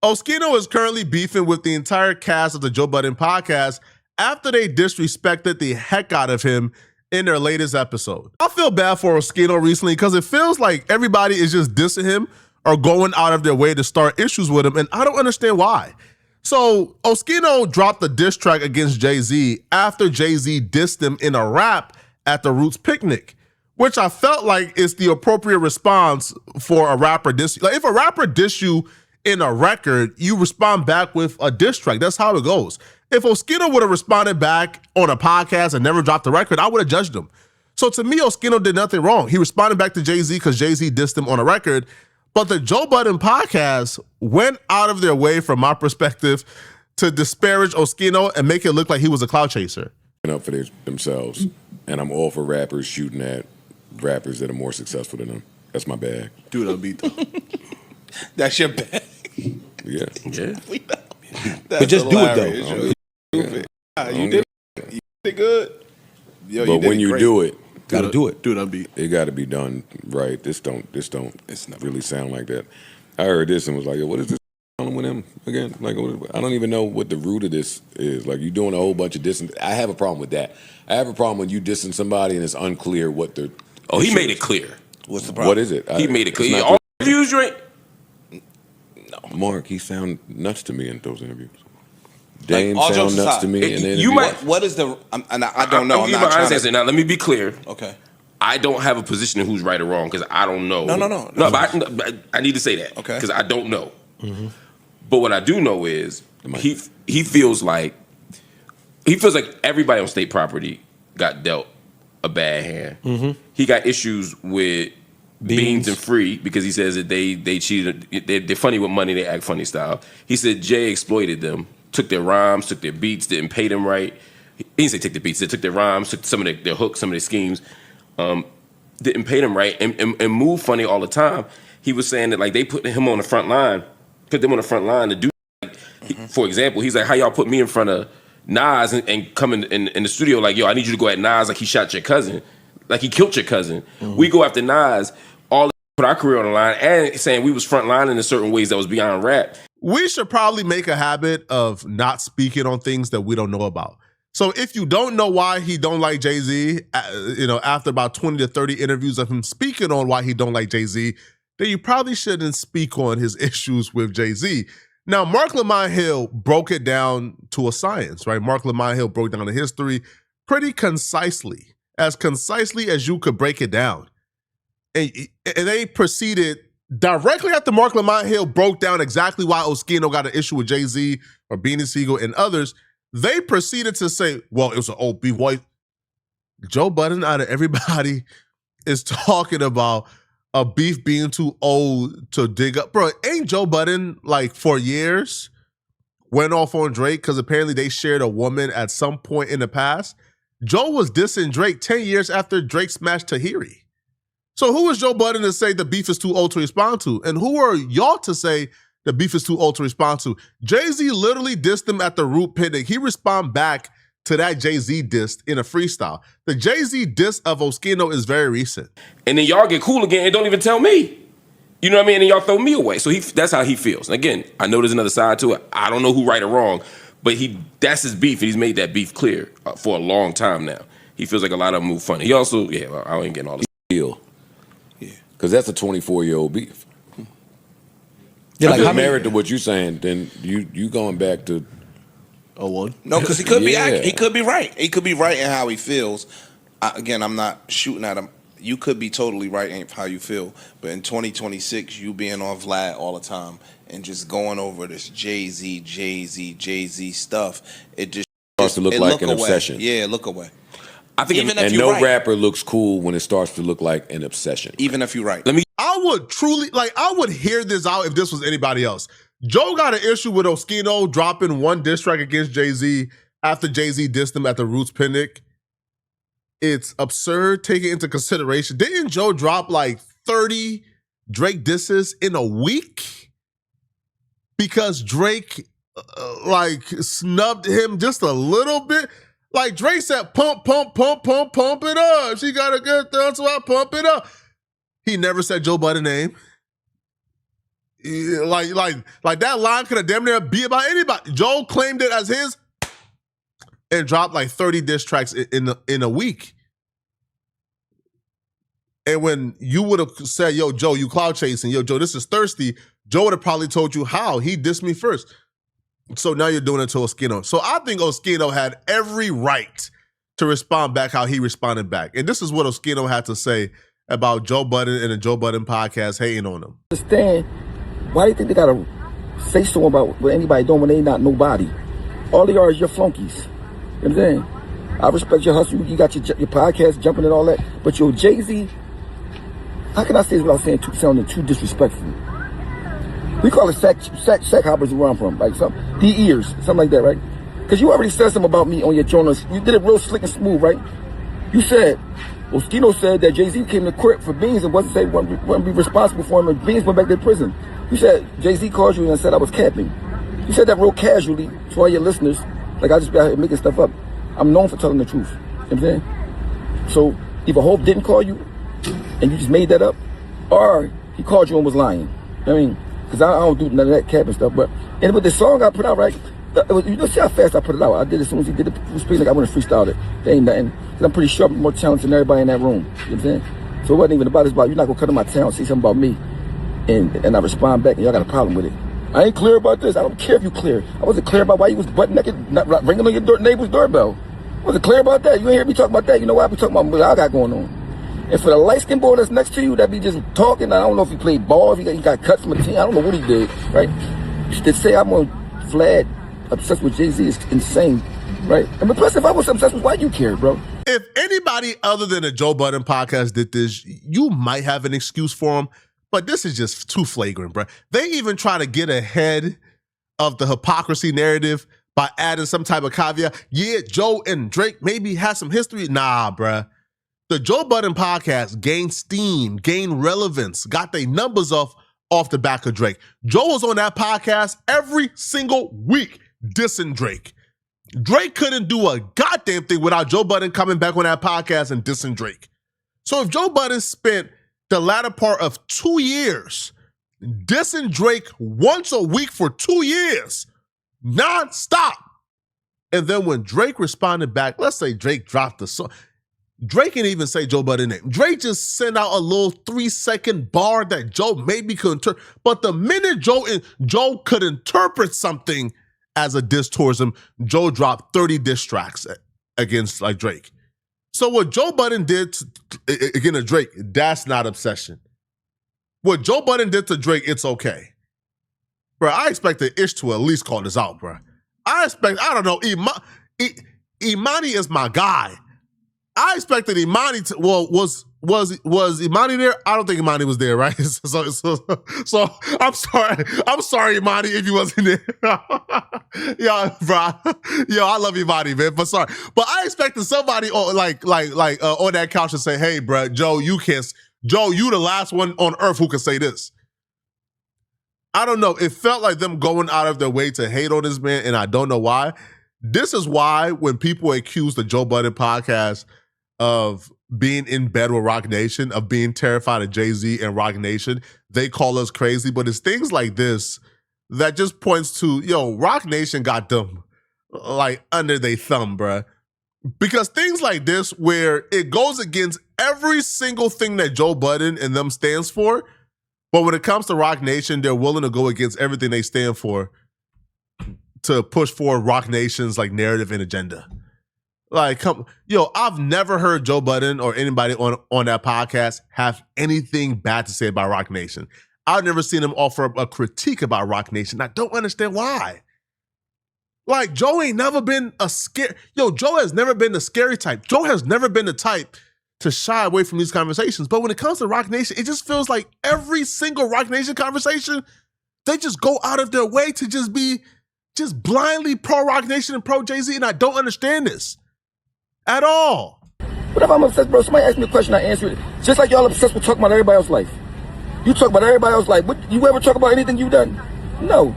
Oschino is currently beefing with the entire cast of the Joe Budden podcast after they disrespected the heck out of him in their latest episode. I feel bad for Oschino recently because it feels like everybody is just dissing him or going out of their way to start issues with him, and I don't understand why. So Oschino dropped a diss track against Jay-Z after Jay-Z dissed him in a rap at the Roots picnic, which I felt like is the appropriate response for a rapper diss. Like if a rapper diss you in a record, you respond back with a diss track. That's how it goes. If Oschino would have responded back on a podcast and never dropped the record, I would have judged him. So to me, Oschino did nothing wrong. He responded back to Jay-Z because Jay-Z dissed him on a record. But the Joe Budden podcast went out of their way, from my perspective, to disparage Oschino and make it look like he was a clout chaser. Up for themselves, and I'm all for rappers shooting at rappers that are more successful than them. That's my bag. Dude, I'll beat them. That's your bag. Yeah. But just do it, though. You did good. Yo, but when you do it, gotta do it. Dude, I'm beat. It got to be done right. This don't really sound like that. I heard this and was like, what is this with him again? Like, I don't even know what the root of this is. Like, you doing a whole bunch of dissing. I have a problem with that. I have a problem when you dissing somebody and it's unclear what the. Oh, he made it clear. What's the problem? What is it? He made it clear. All interviews, right? No, Mark, he sound nuts to me in those interviews. Dame like, sound nuts to me in you might. What is the? I don't know. I'm not honest answer. Now, let me be clear. Okay. I don't have a position in who's right or wrong because I don't know. No. But I need to say that. Okay. Because I don't know. Mm-hmm. But what I do know is he feels like everybody on state property got dealt a bad hand. Mm-hmm. He got issues with Beans and Free because he says that they cheated. They're funny with money. They act funny style. He said Jay exploited them, took their rhymes, took their beats, didn't pay them right. He didn't say take the beats. They took their rhymes, took some of their hooks, some of their schemes, didn't pay them right, and moved funny all the time. He was saying that like they put him on the front line, put them on the front line to do. For example, he's like, how y'all put me in front of Nas and come in the studio like, yo, I need you to go at Nas like he shot your cousin, like he killed your cousin. Mm-hmm. We go after Nas, all put our career on the line, and saying we was front lining in certain ways that was beyond rap. We should probably make a habit of not speaking on things that we don't know about. So if you don't know why he don't like Jay-Z, after about 20 to 30 interviews of him speaking on why he don't like Jay-Z, then you probably shouldn't speak on his issues with Jay-Z. Now, Mark Lamont Hill broke it down to a science, right? Mark Lamont Hill broke down the history pretty concisely as you could break it down. And they proceeded directly after Mark Lamont Hill broke down exactly why Oskino got an issue with Jay-Z or Beanie Siegel and others. They proceeded to say, well, it was an old beef. Joe Budden, out of everybody, is talking about a beef being too old to dig up. Bro, ain't Joe Budden, like, for years, went off on Drake because apparently they shared a woman at some point in the past? Joe was dissing Drake 10 years after Drake smashed Tahiri. So who is Joe Budden to say the beef is too old to respond to? And who are y'all to say the beef is too old to respond to? Jay-Z literally dissed him at the Root picnic. He responded back to that Jay-Z diss in a freestyle. The Jay-Z diss of Oskino is very recent. And then y'all get cool again and don't even tell me. You know what I mean? And y'all throw me away. So that's how he feels. And again, I know there's another side to it. I don't know who right or wrong, but that's his beef, and he's made that beef clear for a long time now. He feels like a lot of them move funny. He also, I ain't getting all this. Deal. Yeah. Because that's a 24-year-old beef. Yeah, like, I'm married to what you're saying, then you going back to 01? No, because he could be he could be right. He could be right in how he feels. Again, I'm not shooting at him. You could be totally right in how you feel. But in 2026, you being on Vlad all the time and just going over this Jay-Z stuff, it just starts to look like an obsession. Yeah, look away. I think even if you're right. Rapper looks cool when it starts to look like an obsession. Even if you're right. I would hear this out if this was anybody else. Joe got an issue with Oskino dropping one diss track against Jay-Z after Jay-Z dissed him at the Roots picnic. It's absurd taking into consideration. Didn't Joe drop like 30 Drake disses in a week? Because Drake snubbed him just a little bit. Like Drake said, pump it up. She got a good thumb, so I pump it up. He never said Joe Budden's name. Like that line could have damn near be about anybody. Joe claimed it as his and dropped like 30 diss tracks in a week. And when you would have said, yo, Joe, you cloud chasing, yo, Joe, this is thirsty, Joe would have probably told you how. He dissed me first. So now you're doing it to Oskino. So I think Oskino had every right to respond back how he responded back. And this is what Oskino had to say about Joe Budden and the Joe Budden podcast hating on him. Understand, why do you think they got to say so about what anybody doing when they not nobody? All they are is your flunkies. You know what I'm saying? I respect your hustle. You got your podcast jumping and all that. But your Jay-Z, how can I say this without sounding too disrespectful? We call it sack hoppers where I'm from, like the ears, something like that, right? Because you already said something about me on your journals. You did it real slick and smooth, right? You said, Oschino said that Jay-Z came to court for Beans and wasn't be responsible for him, and Beans went back to prison. You said Jay-Z called you and said I was capping. You said that real casually to all your listeners, like I just be out here making stuff up. I'm known for telling the truth. You know what I'm saying? So either Hope didn't call you and you just made that up, or he called you and was lying. I mean, because I don't do none of that cap and stuff. And with the song I put out, right, you know, see how fast I put it out. I did it as soon as he did it. Like I wouldn't freestyle it. There ain't nothing. Cause I'm pretty sharp, more talented than everybody in that room. You know what I'm saying? So it wasn't even about it. It's about, you're not going to cut in my talent, say something about me, and I respond back, and y'all got a problem with it. I ain't clear about this. I don't care if you clear. I wasn't clear about why you was butt naked, not ringing on your neighbor's doorbell. I wasn't clear about that. You ain't hear me talk about that. You know what? I be talking about what I got going on. And for the light-skinned boy that's next to you that be just talking, I don't know if he played ball, if he got cut from a team, I don't know what he did, right? To say I'm on Vlad, obsessed with Jay-Z is insane, right? And plus, if I was obsessed with, why you care, bro? If anybody other than the Joe Budden podcast did this, you might have an excuse for them, but this is just too flagrant, bro. They even try to get ahead of the hypocrisy narrative by adding some type of caveat. Yeah, Joe and Drake maybe had some history. Nah, bruh. The Joe Budden podcast gained steam, gained relevance, got their numbers off the back of Drake. Joe was on that podcast every single week dissing Drake. Drake couldn't do a goddamn thing without Joe Budden coming back on that podcast and dissing Drake. So if Joe Budden spent the latter part of 2 years dissing Drake once a week for 2 years, nonstop, and then when Drake responded back, let's say Drake dropped the song, Drake didn't even say Joe Budden's name. Drake just sent out a little 3-second bar that Joe maybe could interpret. But the minute Joe could interpret something as a diss towards him, Joe dropped 30 diss tracks against like Drake. So what Joe Budden did again to Drake, that's not obsession. What Joe Budden did to Drake, it's okay. Bro, I expected Ish to at least call this out, bro. I don't know, Imani is my guy. I expected Imani to, well, was Imani there? I don't think Imani was there, right? So I'm sorry, Imani, if you wasn't there. Yo, bro, I love Imani, man, but sorry. But I expected somebody on on that couch to say, hey, bro, Joe, you the last one on earth who can say this. I don't know. It felt like them going out of their way to hate on this man, and I don't know why. This is why when people accuse the Joe Budden podcast of being in bed with Roc Nation, of being terrified of Jay-Z and Roc Nation, they call us crazy. But it's things like this that just points to, Roc Nation got them like under their thumb, bruh. Because things like this where it goes against every single thing that Joe Budden and them stands for, but when it comes to Roc Nation, they're willing to go against everything they stand for to push forward Roc Nation's like narrative and agenda. Like, I've never heard Joe Budden or anybody on that podcast have anything bad to say about Roc Nation. I've never seen him offer a critique about Roc Nation. I don't understand why. Like, Joe ain't never been Joe has never been the scary type. Joe has never been the type to shy away from these conversations. But when it comes to Roc Nation, it just feels like every single Roc Nation conversation, they just go out of their way to just be blindly pro Roc Nation and pro Jay-Z, and I don't understand this at all. What if I'm obsessed, bro? Somebody asked me a question, I answered it. Just like y'all obsessed with talking about everybody else's life. You talk about everybody else's life. You ever talk about anything you done? No.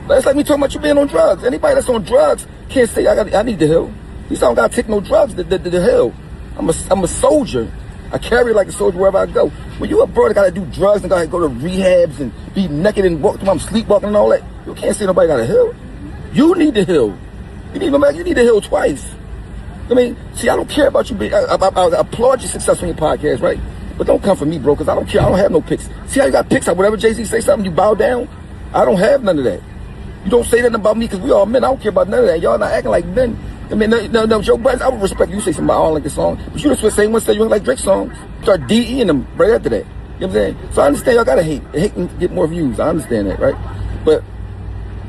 That's like me talking about you being on drugs. Anybody that's on drugs can't say I need the hill. You don't gotta take no drugs to the hill. I'm a soldier. I carry it like a soldier wherever I go. When you a bro that gotta do drugs and gotta go to rehabs and be naked and walk through, I'm sleepwalking and all that, you can't say nobody gotta heal. You need to heal. You need to heal twice. I mean, see, I don't care about you. I applaud your success on your podcast, right? But don't come for me, bro, because I don't care. I don't have no picks. See how you got picks? Whatever Jay-Z say something, you bow down? I don't have none of that. You don't say nothing about me because we all men. I don't care about none of that. Y'all not acting like men. I mean, no, Joe Budden, I would respect you say something about I don't like the song, but you the same one say you don't like Drake's songs. Start DEing them right after that. You know what I'm saying? So I understand y'all gotta hate and get more views. I understand that, right? But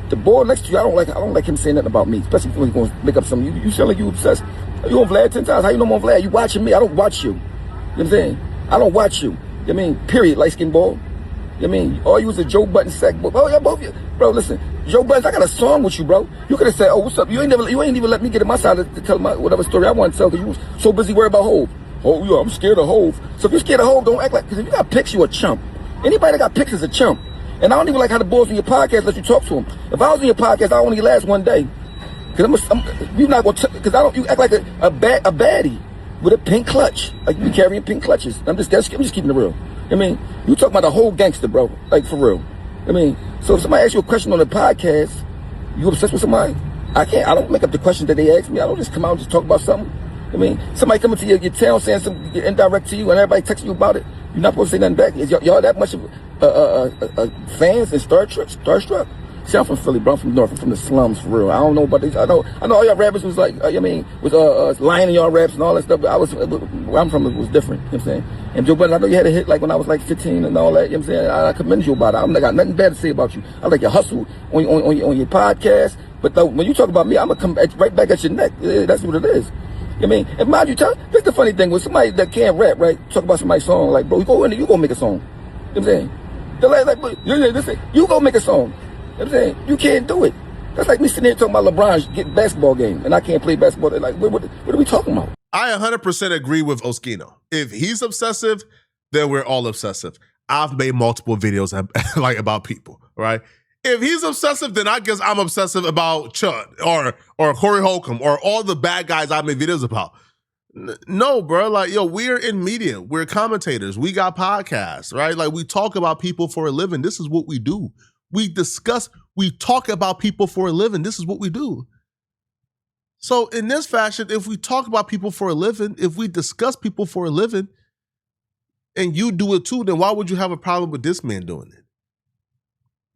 the boy next to you, I don't like him saying nothing about me, especially when he's gonna make up something. You sound like you obsessed. You on Vlad 10 times. How you know I'm on Vlad? You watching me? I don't watch you. You know what I'm saying? I don't watch you. You know what I mean? Period. Light skin ball. You know what I mean? All you is a Joe Budden sack. Oh yeah, both of you. Bro, listen. Joe Budden, I got a song with you, bro. You could have said, "Oh, what's up?" You ain't even let me get in my side to tell my whatever story I want to tell because you was so busy worried about Hov. Oh yeah, I'm scared of Hov. So if you're scared of Hov, don't act like. Because if you got pics, you a chump. Anybody that got pics is a chump. And I don't even like how the boys in your podcast let you talk to them. If I was in your podcast, I only last one day. Because you not gonna because you act like a baddie with a pink clutch. Like you be carrying pink clutches. I'm just keeping it real. I mean, you talking about the whole gangster, bro. Like for real. I mean, so if somebody asks you a question on the podcast, you obsessed with somebody? I don't make up the questions that they ask me. I don't just come out and just talk about something. I mean, somebody coming to your town saying something indirect to you and everybody texting you about it, you're not supposed to say nothing back. Is y'all that much of fans and starstruck? See, I'm from Philly, bro. I'm from North. I'm from the slums, for real. I don't know about these. I know all y'all rappers was like, was lying in y'all raps and all that stuff, but where I'm from, it was different, you know what I'm saying? And Joe Budden, I know you had a hit like when I was like 15 and all that, you know what I'm saying? I commend you about it. I got nothing bad to say about you. I like your hustle on your podcast, but when you talk about me, I'm going to come right back at your neck. That's what it is. You know what I mean? And mind you, this the funny thing, when somebody that can't rap, right, talk about somebody's song, like, bro, you go in there, you go make a song. You know what I'm saying? You go make a song. You know what I'm saying? You can't do it. That's like me sitting here talking about LeBron getting basketball game, and I can't play basketball. Like, what are we talking about? I 100% agree with Oskino. If he's obsessive, then we're all obsessive. I've made multiple videos like about people, right? If he's obsessive, then I guess I'm obsessive about Chud or Corey Holcomb or all the bad guys I made videos about. No, bro. Like, we're in media. We're commentators. We got podcasts, right? Like, we talk about people for a living. This is what we do. We talk about people for a living. This is what we do. So in this fashion, if we talk about people for a living, if we discuss people for a living, and you do it too, then why would you have a problem with this man doing it?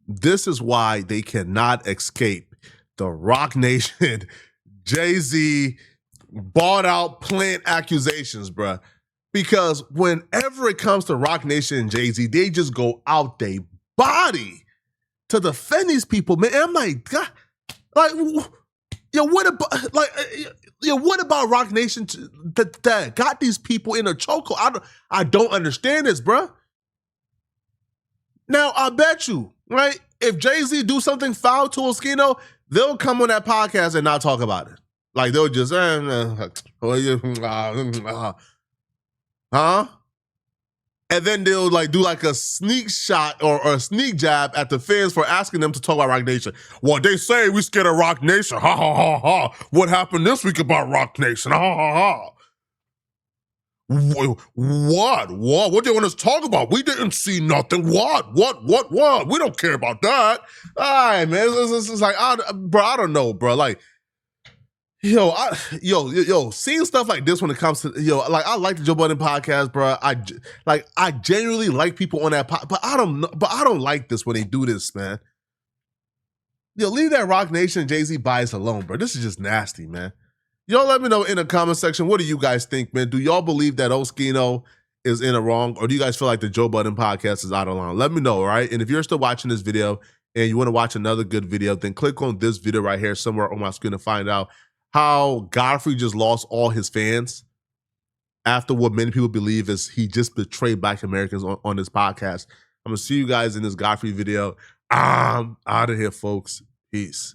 This is why they cannot escape the Roc Nation, Jay-Z, bought out plant accusations, bruh. Because whenever it comes to Roc Nation and Jay-Z, they just go out they body to defend these people, man. I'm like, God, like, what about Roc Nation that got these people in a chokehold? I don't understand this, bruh. Now, I bet you, right, if Jay-Z do something foul to Oskino, they'll come on that podcast and not talk about it. Like, they'll just, huh? And then they'll do a sneak shot or a sneak jab at the fans for asking them to talk about Roc Nation. Well, they say we scared of Roc Nation. Ha, ha, ha, ha. What happened this week about Roc Nation? Ha, ha, ha. What? What do you want us to talk about? We didn't see nothing. What? We don't care about that. All right, man. It's like, bro, I don't know, bro. Like, seeing stuff like this when it comes to, I like the Joe Budden podcast, bro. I genuinely like people on that podcast, but I don't like this when they do this, man. Leave that Roc Nation Jay-Z bias alone, bro. This is just nasty, man. Y'all let me know in the comment section, what do you guys think, man? Do y'all believe that Oschino is in the wrong, or do you guys feel like the Joe Budden podcast is out of line? Let me know, all right? And if you're still watching this video and you want to watch another good video, then click on this video right here somewhere on my screen to find out how Godfrey just lost all his fans after what many people believe is he just betrayed Black Americans on this podcast. I'm going to see you guys in this Godfrey video. I'm out of here, folks. Peace.